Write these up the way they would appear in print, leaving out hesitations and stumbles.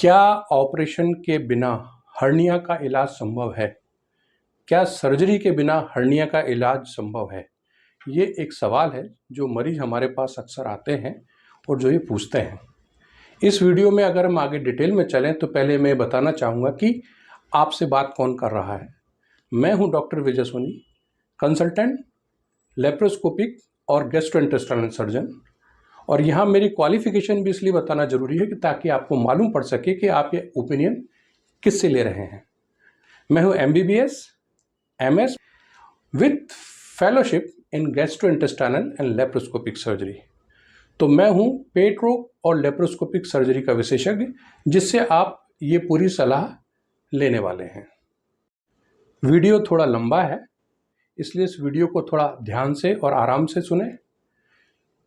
क्या ऑपरेशन के बिना हर्निया का इलाज संभव है? क्या सर्जरी के बिना हर्निया का इलाज संभव है? ये एक सवाल है जो मरीज हमारे पास अक्सर आते हैं और जो ये पूछते हैं। इस वीडियो में अगर हम आगे डिटेल में चलें तो पहले मैं बताना चाहूँगा कि आपसे बात कौन कर रहा है। मैं हूँ डॉक्टर विजय सोनी, कंसल्टेंट, लेप्रोस्कोपिक और गैस्ट्रोइंटेस्टाइनल सर्जन। और यहाँ मेरी क्वालिफिकेशन भी इसलिए बताना जरूरी है कि ताकि आपको मालूम पड़ सके कि आप ये ओपिनियन किससे ले रहे हैं। मैं हूँ MBBS MS with fellowship in gastrointestinal and laparoscopic surgery. तो मैं हूँ पेट रोग और लेप्रोस्कोपिक सर्जरी का विशेषज्ञ, जिससे आप ये पूरी सलाह लेने वाले हैं। वीडियो थोड़ा लंबा है, इसलिए इस वीडियो को थोड़ा ध्यान से और आराम से सुने।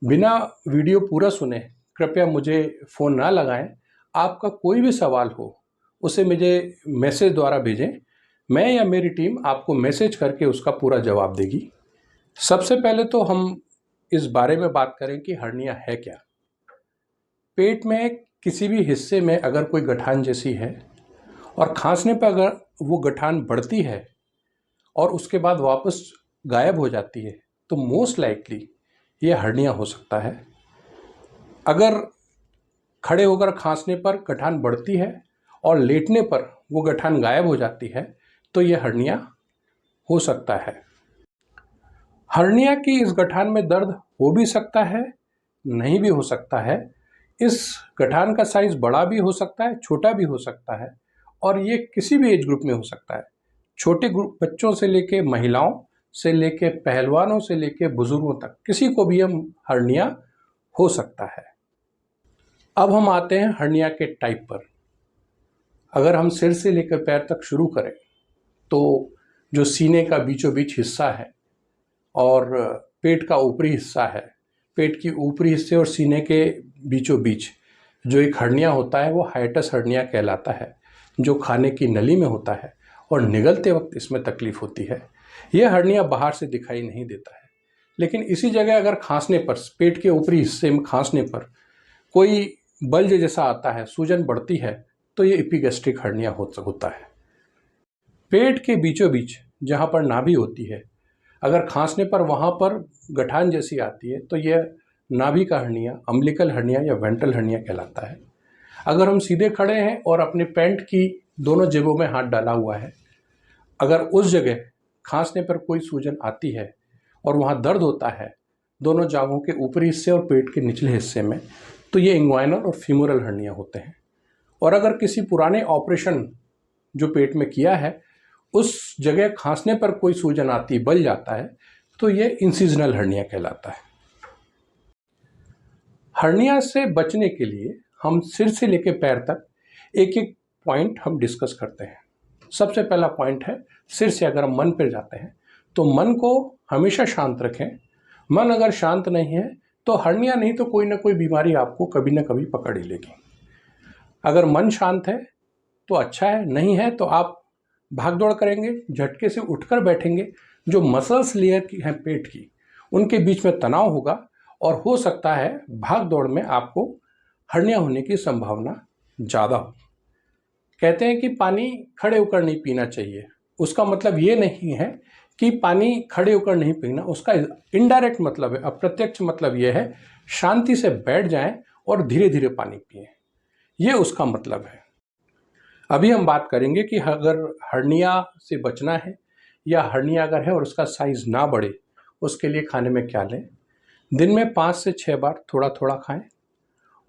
बिना वीडियो पूरा सुने कृपया मुझे फ़ोन ना लगाएं। आपका कोई भी सवाल हो उसे मुझे मैसेज द्वारा भेजें। मैं या मेरी टीम आपको मैसेज करके उसका पूरा जवाब देगी। सबसे पहले तो हम इस बारे में बात करें कि हर्निया है क्या। पेट में किसी भी हिस्से में अगर कोई गठान जैसी है और खांसने पर अगर वो गठान बढ़ती है और उसके बाद वापस गायब हो जाती है तो मोस्ट लाइकली ये हर्निया हो सकता है। अगर खड़े होकर खांसने पर गठान बढ़ती है और लेटने पर वो गठान गायब हो जाती है तो ये हर्निया हो सकता है। हर्निया की इस गठान में दर्द हो भी सकता है, नहीं भी हो सकता है। इस गठान का साइज बड़ा भी हो सकता है, छोटा भी हो सकता है, और ये किसी भी एज ग्रुप में हो सकता है। छोटे ग्रुप बच्चों से लेके महिलाओं से लेके पहलवानों से लेके बुजुर्गों तक किसी को भी हम हर्निया हो सकता है। अब हम आते हैं हर्निया के टाइप पर। अगर हम सिर से लेकर पैर तक शुरू करें तो जो सीने का बीचों बीच हिस्सा है और पेट का ऊपरी हिस्सा है, पेट की ऊपरी हिस्से और सीने के बीचों बीच जो एक हर्निया होता है वो हाइटस हर्निया कहलाता है, जो खाने की नली में होता है और निगलते वक्त इसमें तकलीफ होती है। यह हर्निया बाहर से दिखाई नहीं देता है, लेकिन इसी जगह अगर खांसने पर, पेट के ऊपरी हिस्से में खांसने पर कोई बल्ज जैसा आता है, सूजन बढ़ती है, तो ये एपिगैस्ट्रिक हर्निया होता है। पेट के बीचों बीच जहाँ पर नाभि होती है, अगर खांसने पर वहाँ पर गठान जैसी आती है तो यह नाभि का हर्निया, अम्बिलिकल हर्निया या वेंट्रल हर्निया कहलाता है। अगर हम सीधे खड़े हैं और अपने पैंट की दोनों जेबों में हाथ डाला हुआ है, अगर उस जगह खांसने पर कोई सूजन आती है और वहाँ दर्द होता है दोनों जांघों के ऊपरी हिस्से और पेट के निचले हिस्से में, तो ये इंग्वाइनल और फीमोरल हर्निया होते हैं। और अगर किसी पुराने ऑपरेशन जो पेट में किया है उस जगह खांसने पर कोई सूजन आती, बल जाता है, तो ये इंसिजनल हर्निया कहलाता है। हर्निया से बचने के लिए हम सिर से लेकर पैर तक एक एक पॉइंट हम डिस्कस करते हैं। सबसे पहला पॉइंट है, सिर से अगर हम मन पर जाते हैं तो मन को हमेशा शांत रखें। मन अगर शांत नहीं है तो हर्निया नहीं तो कोई ना कोई बीमारी आपको कभी ना कभी पकड़ ही लेगी। अगर मन शांत है तो अच्छा है, नहीं है तो आप भाग दौड़ करेंगे, झटके से उठकर बैठेंगे, जो मसल्स लेयर की हैं पेट की, उनके बीच में तनाव होगा और हो सकता है भाग दौड़ में आपको हर्निया होने की संभावना ज़्यादा हो। कहते हैं कि पानी खड़े होकर नहीं पीना चाहिए। उसका मतलब ये नहीं है कि पानी खड़े होकर नहीं पीना, उसका इनडायरेक्ट मतलब है, अप्रत्यक्ष मतलब ये है शांति से बैठ जाएं और धीरे धीरे पानी पिएं, ये उसका मतलब है। अभी हम बात करेंगे कि अगर हर्निया से बचना है या हर्निया अगर है और उसका साइज ना बढ़े, उसके लिए खाने में क्या लें। दिन में 5 से 6 बार थोड़ा थोड़ा खाएं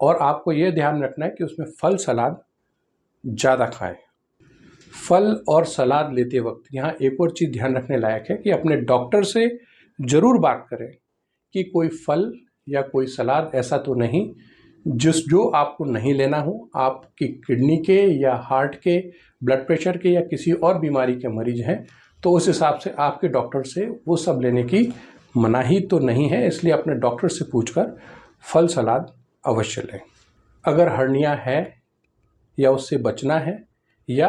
और आपको ये ध्यान रखना है कि उसमें फल सलाद ज़्यादा खाएं। फल और सलाद लेते वक्त यहाँ एक और चीज़ ध्यान रखने लायक है कि अपने डॉक्टर से ज़रूर बात करें कि कोई फल या कोई सलाद ऐसा तो नहीं जो आपको नहीं लेना हो। आपकी किडनी के या हार्ट के, ब्लड प्रेशर के या किसी और बीमारी के मरीज हैं तो उस हिसाब से आपके डॉक्टर से वो सब लेने की मनाही तो नहीं है, इसलिए अपने डॉक्टर से पूछकर फल सलाद अवश्य लें। अगर हर्निया है या उससे बचना है या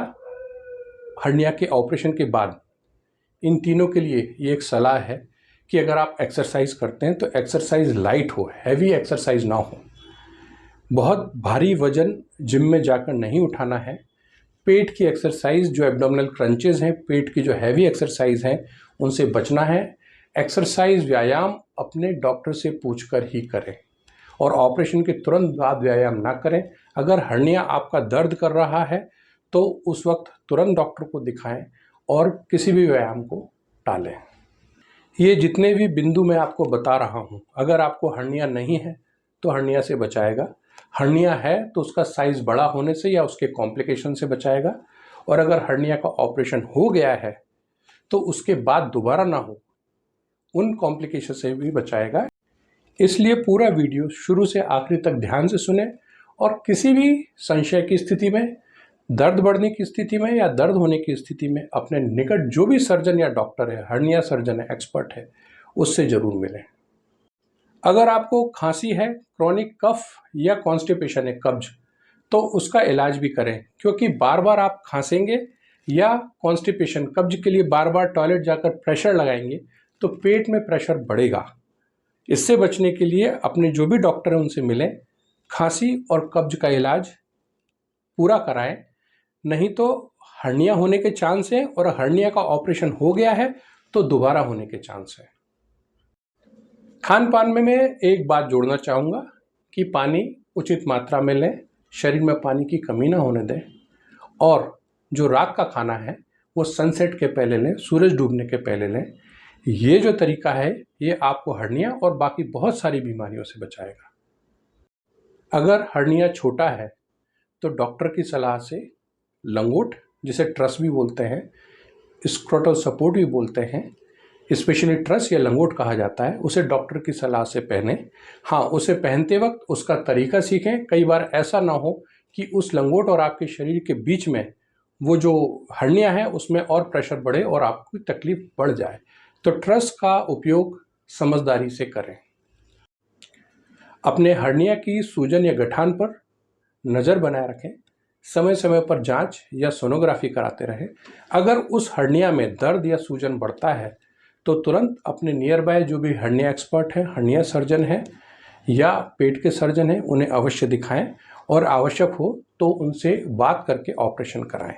हर्निया के ऑपरेशन के बाद, इन तीनों के लिए ये एक सलाह है कि अगर आप एक्सरसाइज करते हैं तो एक्सरसाइज लाइट हो, हैवी एक्सरसाइज ना हो। बहुत भारी वजन जिम में जाकर नहीं उठाना है। पेट की एक्सरसाइज जो एब्डोमिनल क्रंचेस हैं, पेट की जो हैवी एक्सरसाइज हैं, उनसे बचना है। एक्सरसाइज व्यायाम अपने डॉक्टर से पूछकर ही करें और ऑपरेशन के तुरंत बाद व्यायाम ना करें। अगर हर्निया आपका दर्द कर रहा है तो उस वक्त तुरंत डॉक्टर को दिखाएं और किसी भी व्यायाम को टालें। ये जितने भी बिंदु मैं आपको बता रहा हूँ, अगर आपको हर्निया नहीं है तो हर्निया से बचाएगा। हर्निया है तो उसका साइज़ बड़ा होने से या उसके कॉम्प्लिकेशन से बचाएगा। और अगर हर्निया का ऑपरेशन हो गया है तो उसके बाद दोबारा ना हो, उन कॉम्प्लिकेशन से भी बचाएगा। इसलिए पूरा वीडियो शुरू से आखिरी तक ध्यान से सुने और किसी भी संशय की स्थिति में, दर्द बढ़ने की स्थिति में या दर्द होने की स्थिति में अपने निकट जो भी सर्जन या डॉक्टर है, हर्निया सर्जन है, एक्सपर्ट है, उससे ज़रूर मिलें। अगर आपको खांसी है, क्रॉनिक कफ या कॉन्स्टिपेशन है, कब्ज, तो उसका इलाज भी करें, क्योंकि बार बार आप खांसेंगे या कॉन्स्टिपेशन कब्ज के लिए बार बार टॉयलेट जाकर प्रेशर लगाएंगे तो पेट में प्रेशर बढ़ेगा। इससे बचने के लिए अपने जो भी डॉक्टर हैं उनसे मिलें, खांसी और कब्ज का इलाज पूरा कराएं, नहीं तो हर्निया होने के चांस है और हर्निया का ऑपरेशन हो गया है तो दोबारा होने के चांस है। खान पान में मैं एक बात जोड़ना चाहूँगा कि पानी उचित मात्रा में लें, शरीर में पानी की कमी ना होने दें, और जो रात का खाना है वो सनसेट के पहले लें, सूरज डूबने के पहले लें। ये जो तरीका है ये आपको हर्निया और बाकी बहुत सारी बीमारियों से बचाएगा। अगर हर्निया छोटा है तो डॉक्टर की सलाह से लंगोट, जिसे ट्रस भी बोलते हैं, स्क्रोटल सपोर्ट भी बोलते हैं, स्पेशली ट्रस या लंगोट कहा जाता है, उसे डॉक्टर की सलाह से पहने। हाँ, उसे पहनते वक्त उसका तरीका सीखें। कई बार ऐसा ना हो कि उस लंगोट और आपके शरीर के बीच में वो जो हर्निया है उसमें और प्रेशर बढ़े और आपको तकलीफ बढ़ जाए। तो ट्रस का उपयोग समझदारी से करें। अपने हर्निया की सूजन या गठान पर नज़र बनाए रखें। समय समय पर जांच या सोनोग्राफी कराते रहें। अगर उस हर्निया में दर्द या सूजन बढ़ता है तो तुरंत अपने नियर बाय जो भी हर्निया एक्सपर्ट है, हर्निया सर्जन है या पेट के सर्जन हैं, उन्हें अवश्य दिखाएं और आवश्यक हो तो उनसे बात करके ऑपरेशन कराएं।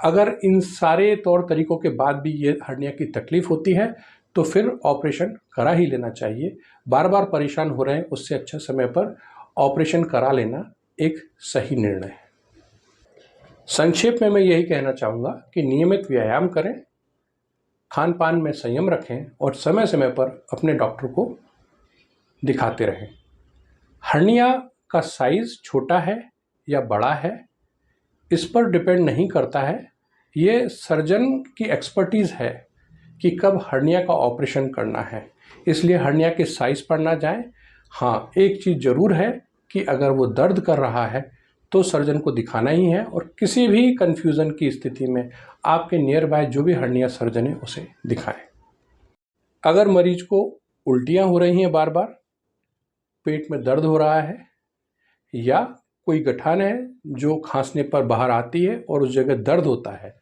अगर इन सारे तौर तरीकों के बाद भी ये हर्निया की तकलीफ होती है तो फिर ऑपरेशन करा ही लेना चाहिए। बार बार परेशान हो रहे हैं, उससे अच्छा समय पर ऑपरेशन करा लेना एक सही निर्णय है। संक्षेप में मैं यही कहना चाहूँगा कि नियमित व्यायाम करें, खान पान में संयम रखें और समय समय पर अपने डॉक्टर को दिखाते रहें। हर्निया का साइज़ छोटा है या बड़ा है, इस पर डिपेंड नहीं करता है। ये सर्जन की एक्सपर्टीज़ है कि कब हर्निया का ऑपरेशन करना है, इसलिए हर्निया के साइज़ पर ना जाएं। हाँ, एक चीज़ ज़रूर है कि अगर वो दर्द कर रहा है तो सर्जन को दिखाना ही है, और किसी भी कन्फ्यूज़न की स्थिति में आपके नियर बाय जो भी हर्निया सर्जन है उसे दिखाएं। अगर मरीज को उल्टियाँ हो रही हैं, बार बार पेट में दर्द हो रहा है या कोई गठान है जो खांसने पर बाहर आती है और उस जगह दर्द होता है,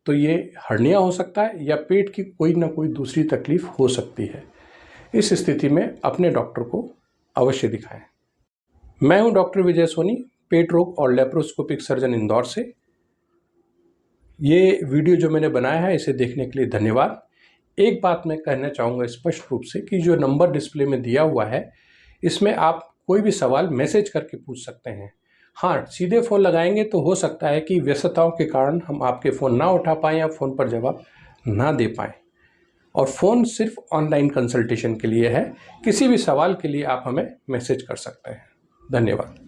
तो ये हर्निया हो सकता है या पेट की कोई ना कोई दूसरी तकलीफ हो सकती है। इस स्थिति में अपने डॉक्टर को अवश्य दिखाएं। मैं हूं डॉक्टर विजय सोनी, पेट रोग और लेप्रोस्कोपिक सर्जन, इंदौर से। ये वीडियो जो मैंने बनाया है इसे देखने के लिए धन्यवाद। एक बात मैं कहना चाहूँगा स्पष्ट रूप से कि जो नंबर डिस्प्ले में दिया हुआ है इसमें आप कोई भी सवाल मैसेज करके पूछ सकते हैं। हाँ, सीधे फ़ोन लगाएंगे तो हो सकता है कि व्यस्तताओं के कारण हम आपके फ़ोन ना उठा पाएँ या फ़ोन पर जवाब ना दे पाएँ, और फ़ोन सिर्फ ऑनलाइन कंसल्टेशन के लिए है। किसी भी सवाल के लिए आप हमें मैसेज कर सकते हैं। धन्यवाद।